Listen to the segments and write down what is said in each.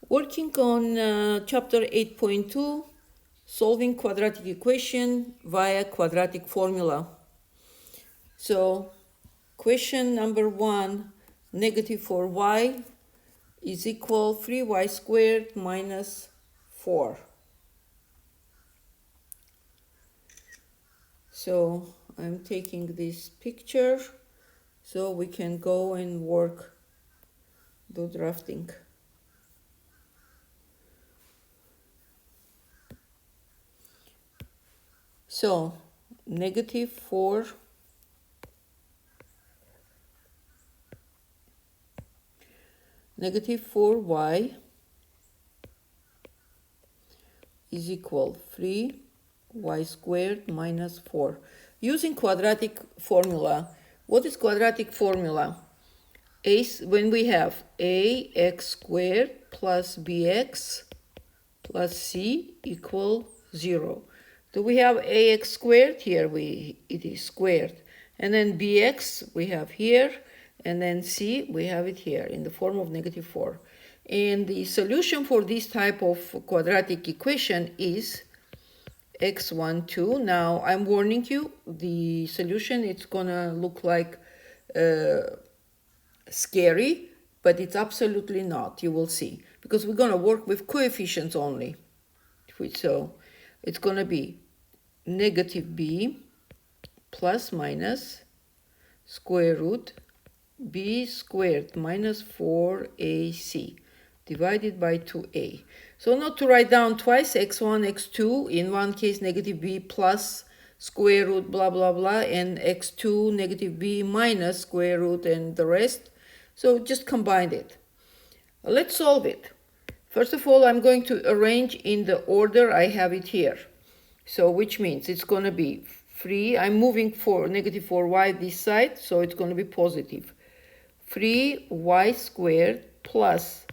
Working on chapter 8.2, solving quadratic equation via quadratic formula. So question number 1, negative 4y is equal 3y squared minus 4. So I'm taking this picture so we can go and do drafting. So negative 4 negative 4y is equal 3y squared minus 4. Using quadratic formula. What is quadratic formula? When we have ax squared plus bx plus c equal 0. So we have ax squared here, it is squared. And then bx we have here, and then c we have it here in the form of negative 4. And the solution for this type of quadratic equation is x12. Now I'm warning you, the solution, it's gonna look like scary, but it's absolutely not. You will see, because we're gonna work with coefficients only. So it's gonna be negative b plus minus square root b squared minus 4ac divided by 2a. So not to write down twice x1, x2, in one case negative b plus square root blah blah blah, and x2 negative b minus square root and the rest. So just combine it. Let's solve it. First of all, I'm going to arrange in the order I have it here. So which means it's going to be 3, I'm moving for negative 4y this side, so it's going to be positive. 3y squared plus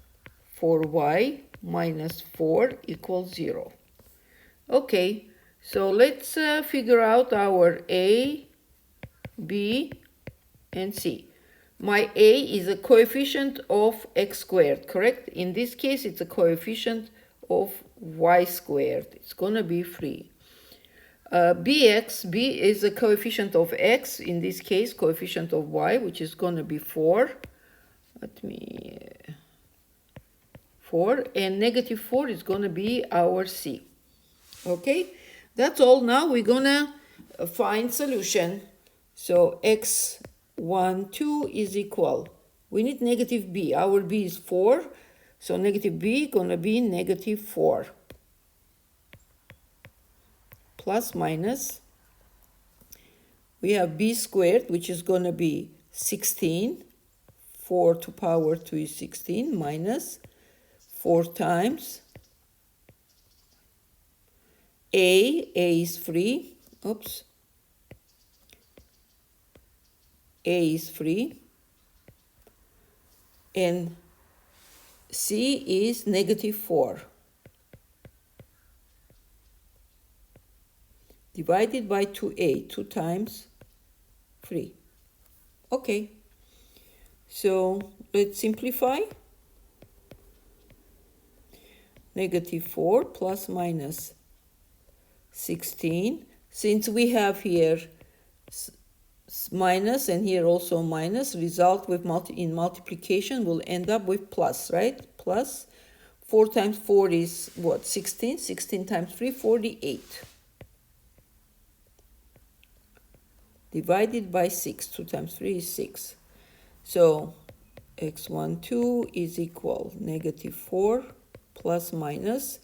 4y minus 4 equals 0. Okay, so let's figure out our a, b, and c. My a is a coefficient of x squared, correct? In this case, it's a coefficient of y squared. It's going to be 3. B is a coefficient of x, in this case, coefficient of y, which is going to be 4. 4, and negative 4 is going to be our c. Okay, that's all. Now we're going to find solution. So x12 is equal, we need negative b. Our b is 4, so negative b going to be negative 4. Plus minus, we have b squared, which is going to be 16. 4 to power 2 is 16, minus 4 times a is free. Oops. A is free. And c is negative 4. Divided by 2a, 2 times 3. Okay. So let's simplify. Negative 4 plus minus 16. Since we have here minus and here also minus, result with in multiplication will end up with plus, right? Plus 4 times 4 is what? 16. 16 times 3, 48. Divided by 6. 2 times 3 is 6. So x12 is equal negative 4 plus minus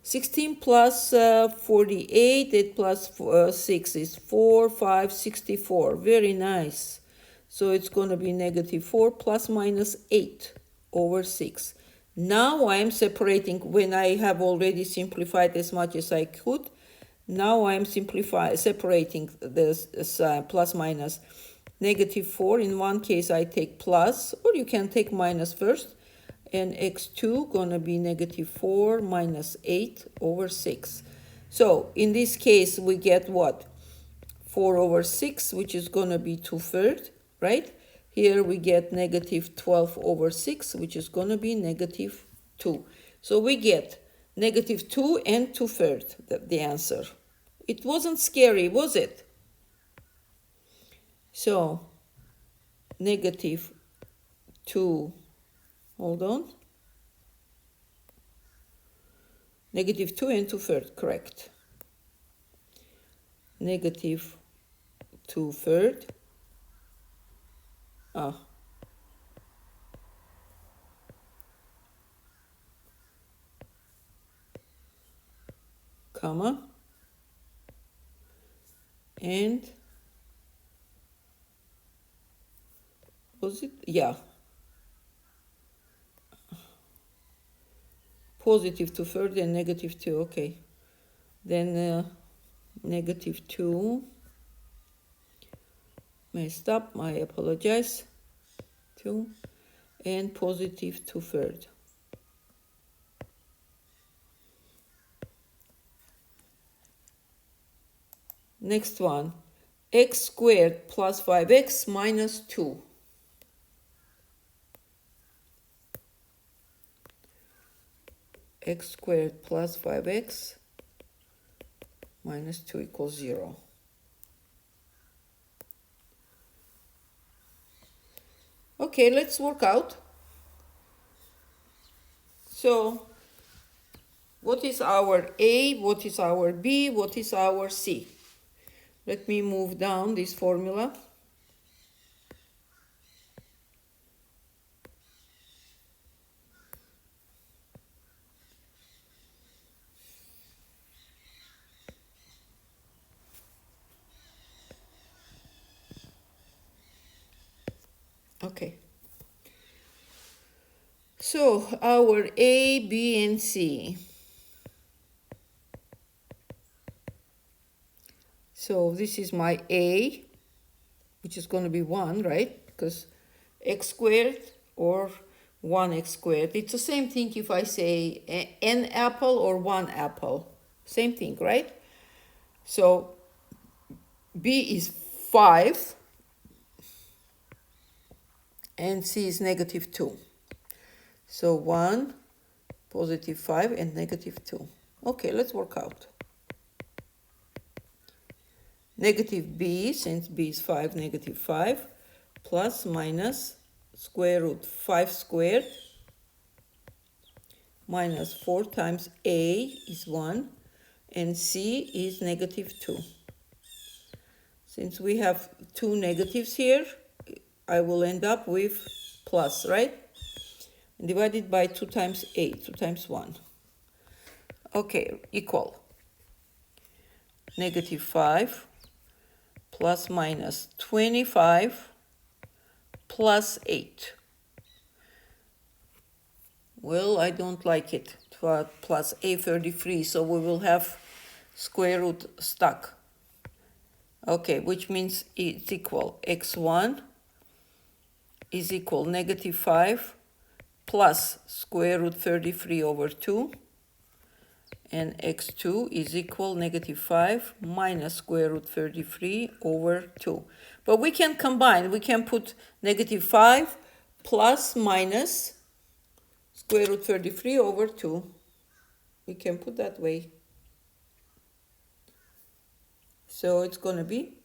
16 plus 48, 8 plus 6 is 4, 5, 64. Very nice. So it's going to be negative 4 plus minus 8 over 6. Now I am separating, when I have already simplified as much as I could. Now I am separating this plus minus. Negative 4, in one case I take plus, or you can take minus first. And x2 gonna be negative 4 minus 8 over 6. So in this case we get what? 4 over 6, which is gonna be 2/3, right? Here we get negative 12 over 6, which is gonna be negative 2. So we get negative 2 and 2/3, the answer. It wasn't scary, was it? So negative 2, hold on. Negative 2 and 2/3, correct. Negative 2/3. Comma. And was it? Yeah. Positive 2/3 and negative 2, okay. Then negative 2. Messed up, I apologize. 2 and positive 2/3. Next one, x squared plus 5x minus 2. X squared plus 5x minus 2 equals 0. Okay, let's work out. So, what is our A, what is our B, what is our C? Let me move down this formula. Okay. So, our A, B, and C. So, this is my A, which is going to be 1, right? Because x squared or 1x squared. It's the same thing if I say an apple or 1 apple. Same thing, right? So B is 5 and C is negative 2. So 1, positive 5 and negative 2. Okay, let's work out. Negative B, since B is 5, negative 5, plus minus square root 5 squared minus 4 times A is 1 and C is negative 2. Since we have two negatives here, I will end up with plus, right? And divided by 2 times A, 2 times 1. Okay, equal. Negative 5 plus minus 25 plus 8. Well, I don't like it. Plus A33, so we will have square root stuck. Okay, which means it's equal x1 is equal negative 5 plus square root 33 over 2, and x2 is equal negative 5 minus square root 33 over 2. But we can combine. We can put negative 5 plus minus square root 33 over 2. We can put that way. So it's going to be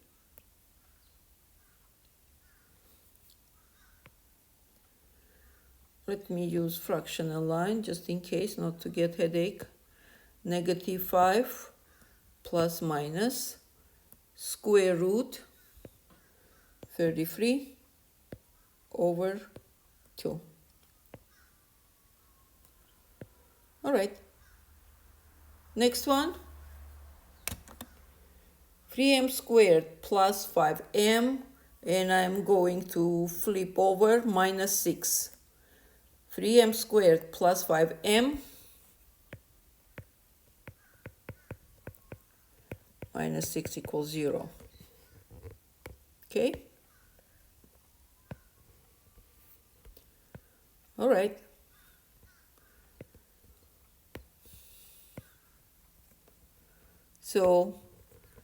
let me use fractional line just in case not to get headache. Negative 5 plus minus square root 33 over 2. All right. Next one. 3m squared plus 5m, and I'm going to flip over minus 6. 3m squared plus 5m minus 6 equals 0. Okay? All right. So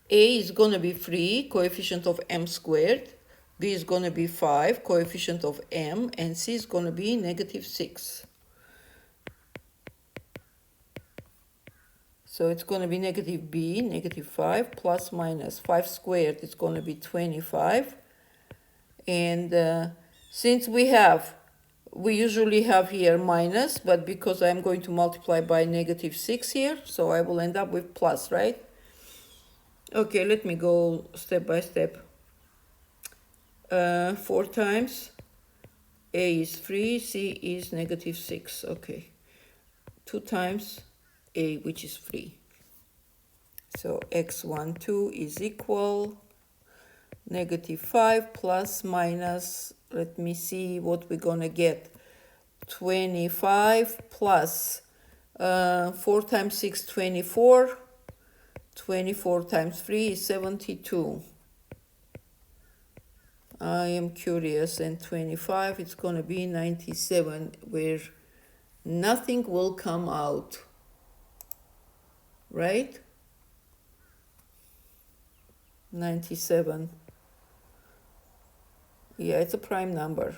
A is going to be 3, coefficient of m squared. B is going to be 5, coefficient of m. And C is going to be negative 6. So it's going to be negative b, negative 5, plus minus 5 squared, it's going to be 25. And since we usually have here minus, but because I'm going to multiply by negative 6 here, so I will end up with plus, right? Okay, let me go step by step. 4 times a is 3, c is negative 6, okay. 2 times a, which is 3. So x12 is equal negative 5 plus minus, let me see what we're gonna get. 25 plus 4 times 6, 24. 24 times 3 is 72. I am curious, and 25, it's gonna be 97, where nothing will come out, right? 97. Yeah, it's a prime number.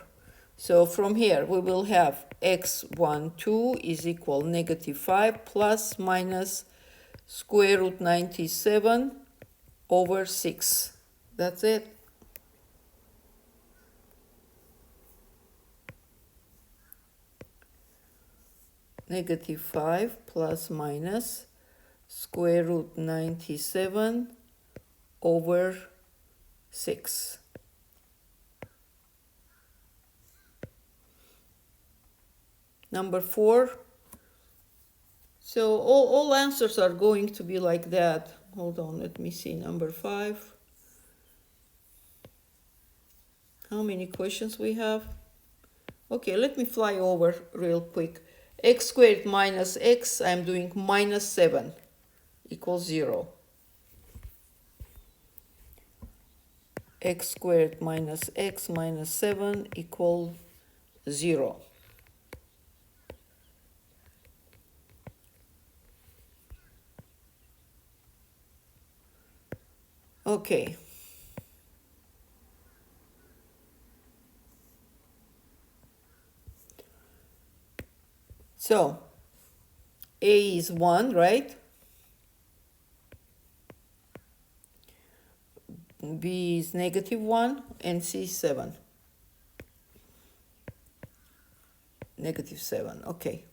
So from here, we will have x12 is equal negative 5 plus minus square root 97 over 6. That's it. Negative 5 plus minus square root 97 over 6. Number 4. So all answers are going to be like that. Hold on, let me see. Number 5. How many questions we have? Okay, let me fly over real quick. X squared minus x, I'm doing minus 7 equals 0. X squared minus x minus 7 equals 0. Okay. So, a is 1, right? B is negative 1, and C is 7. Negative 7, okay.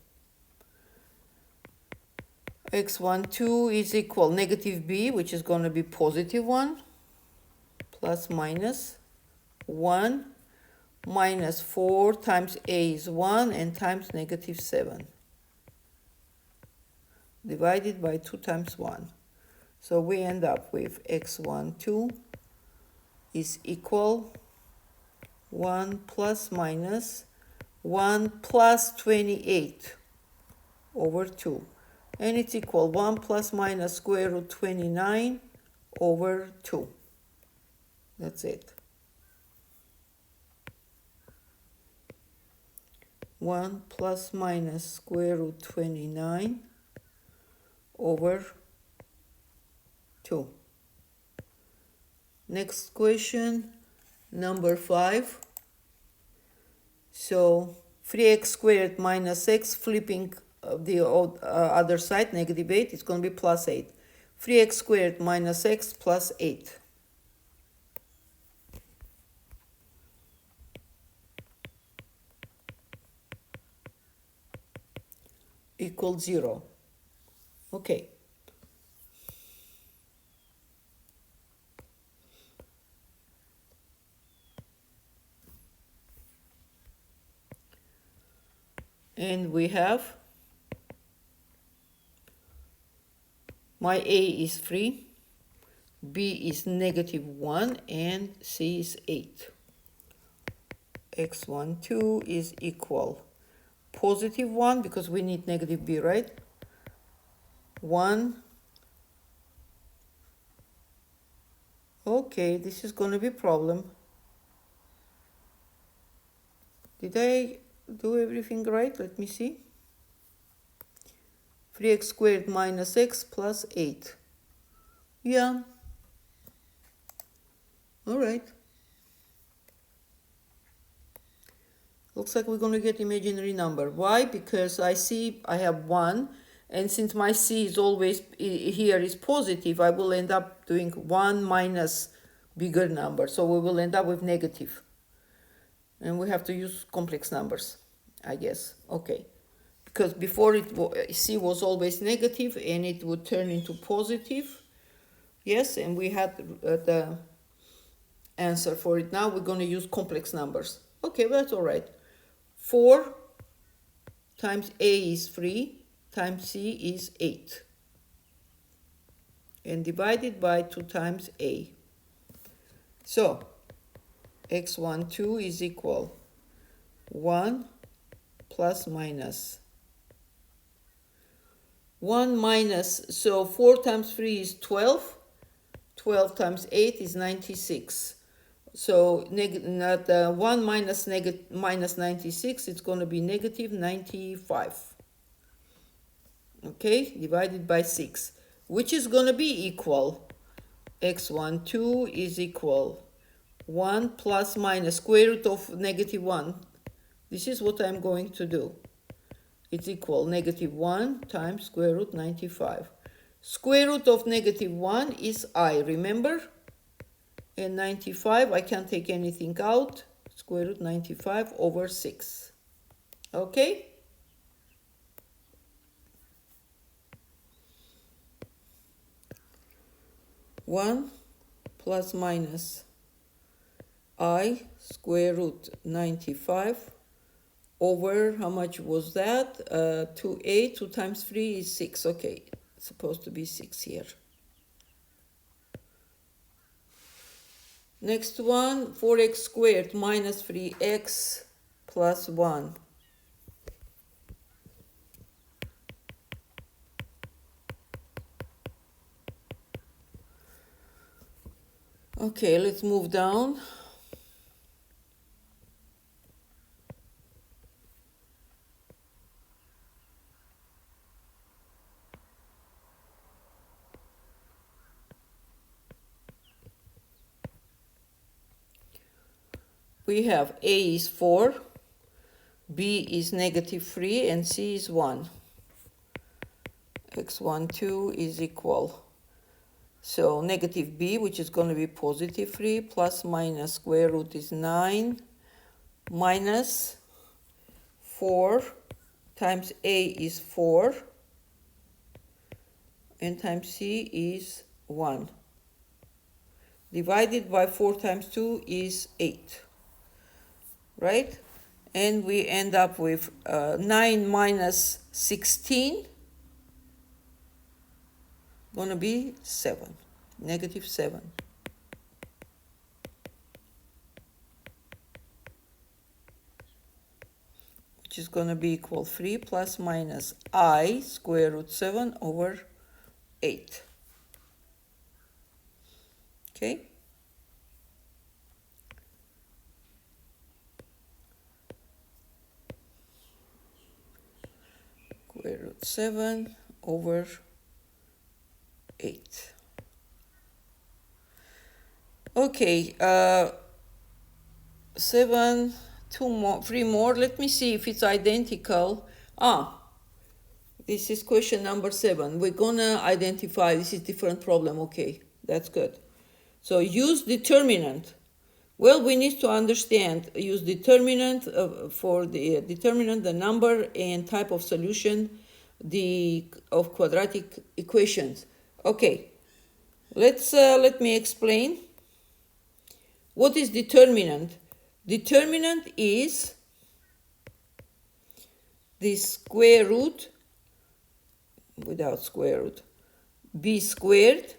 x12 is equal negative b, which is going to be positive 1, plus minus 1, minus 4 times a is 1, and times negative 7. Divided by 2 times 1. So we end up with x12 is equal 1 plus minus 1 plus 28 over 2. And it's equal 1 plus minus square root 29 over 2. That's it. 1 plus minus square root 29 over 2. Next question, number 5. So 3x squared minus x, flipping the other side, negative 8, it's going to be plus 8. 3x squared minus x plus 8. Equals 0. Okay. And we have my a is 3, b is negative 1, and c is 8. x12 is equal positive 1, because we need negative b, right? 1. Okay, this is going to be a problem. Did I do everything right? Let me see. 3x squared minus x plus 8. Yeah. All right. Looks like we're going to get imaginary number. Why? Because I see I have 1, And since my c is always here is positive, I will end up doing 1 minus bigger number. So we will end up with negative. And we have to use complex numbers, I guess. Okay. Because before c was always negative and it would turn into positive. Yes, and we had the answer for it. Now we're going to use complex numbers. Okay, well, that's all right. 4 times a is 3 times c is 8. And divided by 2 times a. So x12 is equal 1 plus minus 1 minus, so 4 times 3 is 12. 12 times 8 is 96. So 1 minus 96, it's going to be negative 95. Okay, divided by 6, which is going to be equal, x12 is equal 1 plus minus square root of negative 1. This is what I'm going to do. It's equal negative 1 times square root 95. Square root of negative 1 is I, remember? And 95, I can't take anything out. Square root 95 over 6. Okay? One plus minus I square root 95 over, how much was that? 2a, 2 times 3 is 6. Okay, it's supposed to be 6 here. Next one, 4x squared minus 3x plus 1. Okay, let's move down. We have a is 4, b is negative 3, and c is 1. x12 is equal. So negative b, which is going to be positive 3, plus minus square root is 9, minus 4 times a is 4, and times c is 1. Divided by 4 times 2 is 8. Right? And we end up with 9 minus 16, going to be 7, negative 7. Which is going to be equal 3 plus minus I square root 7 over 8. Okay? Square root 7 over 8. Okay, 7, 2 more, 3 more. Let me see if it's identical. This is question number 7. We're gonna identify, this is different problem. Okay, that's good. So use determinant. Well, we need to understand, use determinant for the determinant, the number and type of solution of quadratic equations. Okay, let me explain. What is determinant? Determinant is the square root, without square root, b squared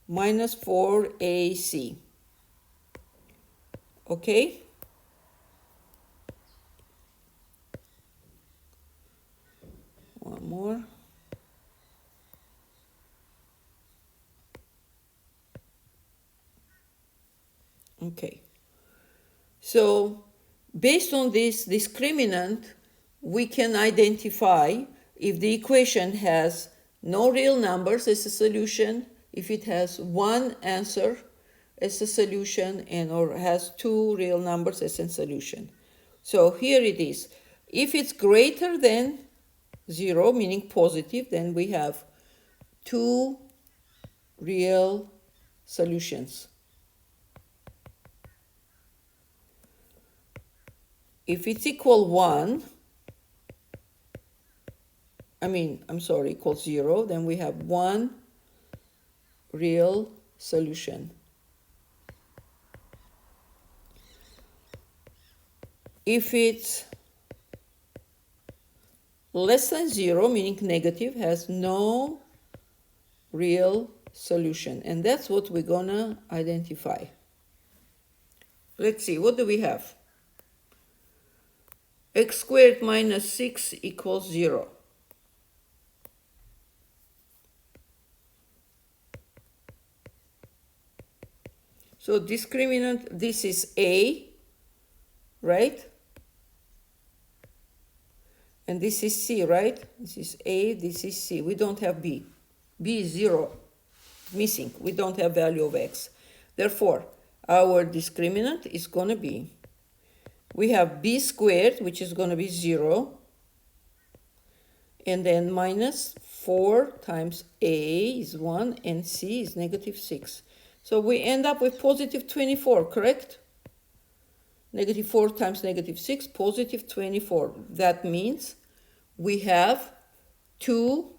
minus 4ac. Okay? One more. Okay. So, based on this discriminant, we can identify if the equation has no real numbers as a solution, if it has one answer as a solution, and or has two real numbers as a solution. So here it is. If it's greater than 0 meaning positive, then we have two real solutions. If it's equal 1, equals 0, then we have one real solution. If it's less than 0, meaning negative, has no real solution. And that's what we're gonna identify. Let's see, what do we have? X squared minus 6 equals 0. So discriminant, this is A, right? And this is C, right? This is A, this is C. We don't have B. B is 0, missing. We don't have value of X. Therefore, our discriminant is going to be, we have B squared, which is going to be 0, and then minus 4 times A is 1, and C is negative 6. So we end up with positive 24, correct? Negative 4 times negative 6, positive 24. That means we have two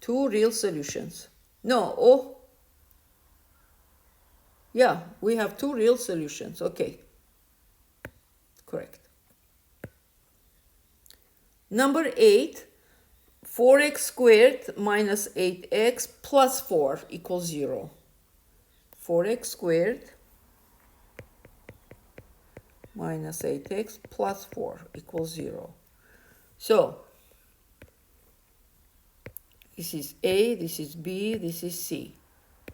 real solutions. No, oh, yeah, we have two real solutions. Okay, correct. Number 8, 4x squared minus 8x plus 4 equals 0. 4x squared minus 8x plus 4 equals 0. So, this is A, this is B, this is C.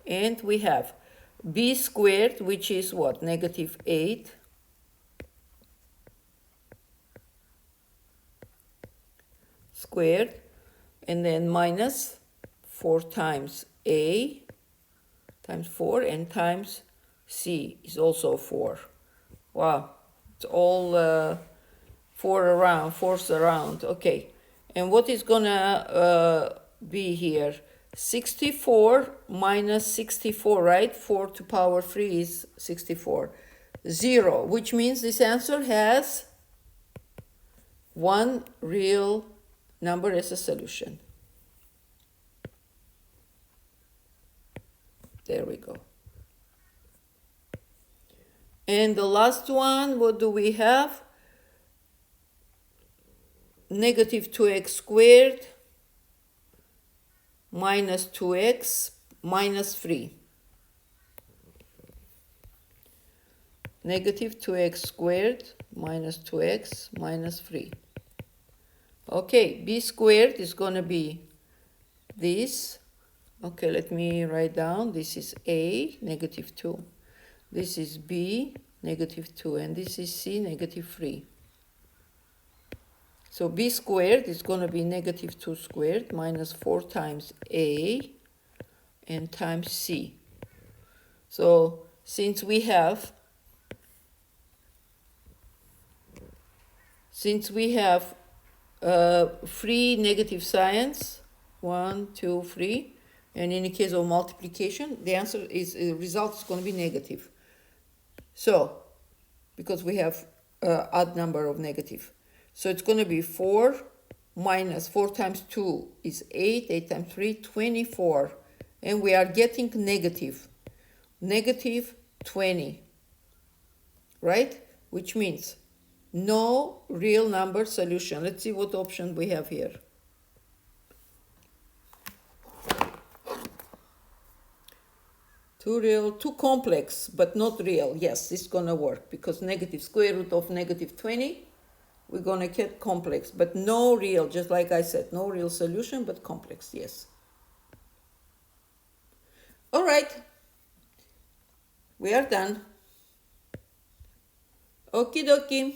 And we have B squared, which is what? Negative 8. Squared. And then minus 4 times A times 4 and times C is also 4. Wow. It's all fours around. Okay. And what is gonna be here? 64 minus 64, right? 4 to power 3 is 64. 0, which means this answer has one real number as a solution. There we go. And the last one, what do we have? Negative 2x squared minus 2x minus 3. Negative 2x squared minus 2x minus 3. Okay, b squared is going to be this. Okay, let me write down. This is a, negative 2. This is b, negative 2. And this is c, negative 3. So b squared is going to be negative 2 squared minus 4 times a and times c. So since we have free negative signs, 1, 2, 3, and in the case of multiplication, the answer is, the result is going to be negative. So, because we have odd number of negative. So it's going to be 4 minus 4 times 2 is 8, 8 times 3, 24. And we are getting negative 20, right? Which means no real number solution. Let's see what option we have here. Too complex, but not real. Yes, it's going to work because negative square root of negative 20, we're going to get complex, but no real, just like I said, no real solution, but complex, yes. All right, we are done. Okie dokie.